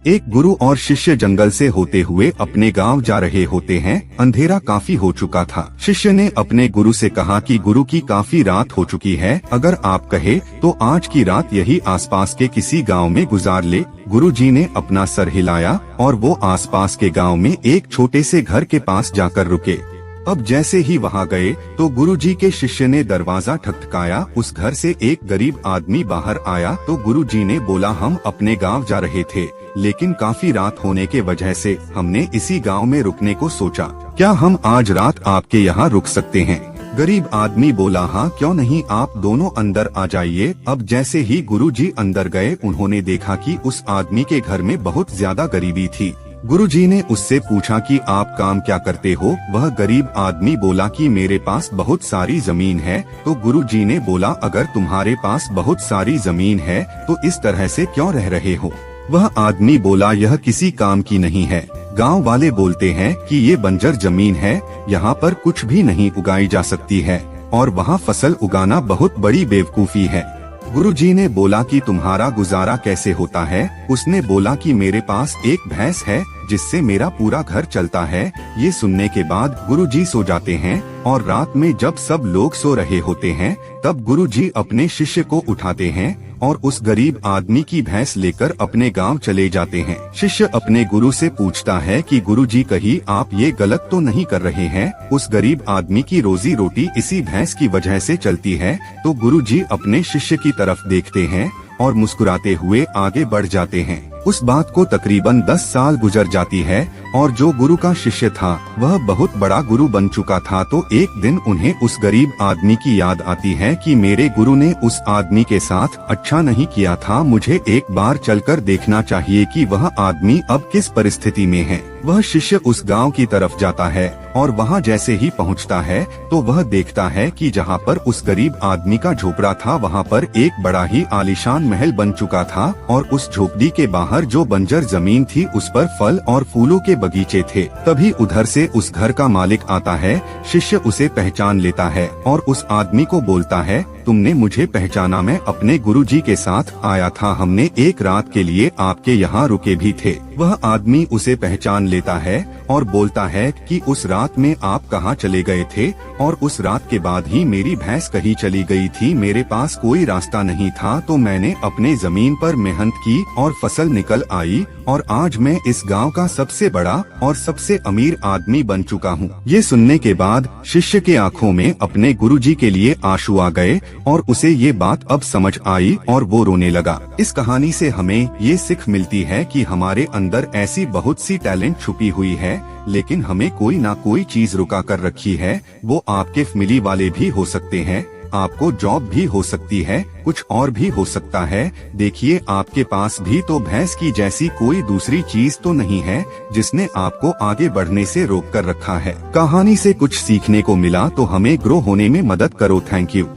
एक गुरु और शिष्य जंगल से होते हुए अपने गांव जा रहे होते हैं। अंधेरा काफी हो चुका था। शिष्य ने अपने गुरु से कहा कि गुरु की काफी रात हो चुकी है, अगर आप कहे तो आज की रात यही आसपास के किसी गांव में गुजार ले। गुरु जी ने अपना सर हिलाया और वो आसपास के गांव में एक छोटे से घर के पास जाकर रुके। अब जैसे ही वहां गए तो गुरुजी के शिष्य ने दरवाजा ठकठकाया। उस घर से एक गरीब आदमी बाहर आया तो गुरुजी ने बोला, हम अपने गांव जा रहे थे, लेकिन काफी रात होने के वजह से हमने इसी गांव में रुकने को सोचा। क्या हम आज रात आपके यहाँ रुक सकते हैं? गरीब आदमी बोला, हाँ क्यों नहीं, आप दोनों अंदर आ जाइए। अब जैसे ही गुरुजी अंदर गए उन्होंने देखा कि उस आदमी के घर में बहुत ज्यादा गरीबी थी। गुरुजी ने उससे पूछा कि आप काम क्या करते हो? वह गरीब आदमी बोला कि मेरे पास बहुत सारी जमीन है। तो गुरुजी ने बोला, अगर तुम्हारे पास बहुत सारी जमीन है तो इस तरह से क्यों रह रहे हो? वह आदमी बोला, यह किसी काम की नहीं है। गांव वाले बोलते हैं कि ये बंजर जमीन है, यहाँ पर कुछ भी नहीं उगाई जा सकती है और वहाँ फसल उगाना बहुत बड़ी बेवकूफी है। गुरुजी ने बोला कि तुम्हारा गुजारा कैसे होता है? उसने बोला कि मेरे पास एक भैंस है जिससे मेरा पूरा घर चलता है। ये सुनने के बाद गुरुजी सो जाते हैं और रात में जब सब लोग सो रहे होते हैं तब गुरुजी अपने शिष्य को उठाते हैं और उस गरीब आदमी की भैंस लेकर अपने गांव चले जाते हैं। शिष्य अपने गुरु से पूछता है कि गुरुजी कहीं आप ये गलत तो नहीं कर रहे हैं? उस गरीब आदमी की रोजी रोटी इसी भैंस की वजह से चलती है। तो गुरुजी अपने शिष्य की तरफ देखते हैं और मुस्कुराते हुए आगे बढ़ जाते हैं। उस बात को तकरीबन 10 साल गुजर जाती है और जो गुरु का शिष्य था वह बहुत बड़ा गुरु बन चुका था। तो एक दिन उन्हें उस गरीब आदमी की याद आती है कि मेरे गुरु ने उस आदमी के साथ अच्छा नहीं किया था, मुझे एक बार चलकर देखना चाहिए कि वह आदमी अब किस परिस्थिति में है। वह शिष्य उस गांव की तरफ जाता है और वहां जैसे ही पहुंचता है तो वह देखता है कि जहां पर उस गरीब आदमी का झोपड़ा था वहां पर एक बड़ा ही आलीशान महल बन चुका था और उस झोपड़ी के बाहर जो बंजर जमीन थी उस पर फल और फूलों के बगीचे थे। तभी उधर से उस घर का मालिक आता है। शिष्य उसे पहचान लेता है और उस आदमी को बोलता है, तुमने मुझे पहचाना? मैं अपने गुरुजी के साथ आया था, हमने एक रात के लिए आपके यहाँ रुके भी थे। वह आदमी उसे पहचान लेता है और बोलता है कि उस रात में आप कहाँ चले गए थे? और उस रात के बाद ही मेरी भैंस कहीं चली गई थी, मेरे पास कोई रास्ता नहीं था, तो मैंने अपने जमीन पर मेहनत की और फसल निकल आई और आज मैं इस गांव का सबसे बड़ा और सबसे अमीर आदमी बन चुका हूँ। ये सुनने के बाद शिष्य के आंखों में अपने गुरुजी के लिए आंसू आ गए और उसे ये बात अब समझ आई और वो रोने लगा। इस कहानी से हमें ये सीख मिलती है कि हमारे अंदर ऐसी बहुत सी टैलेंट छुपी हुई है, लेकिन हमें कोई ना कोई चीज रुका कर रखी है। वो आपके फैमिली वाले भी हो सकते हैं, आपको जॉब भी हो सकती है, कुछ और भी हो सकता है। देखिए, आपके पास भी तो भैंस की जैसी कोई दूसरी चीज तो नहीं है जिसने आपको आगे बढ़ने से रोक कर रखा है। कहानी से कुछ सीखने को मिला तो हमें ग्रो होने में मदद करो। Thank you.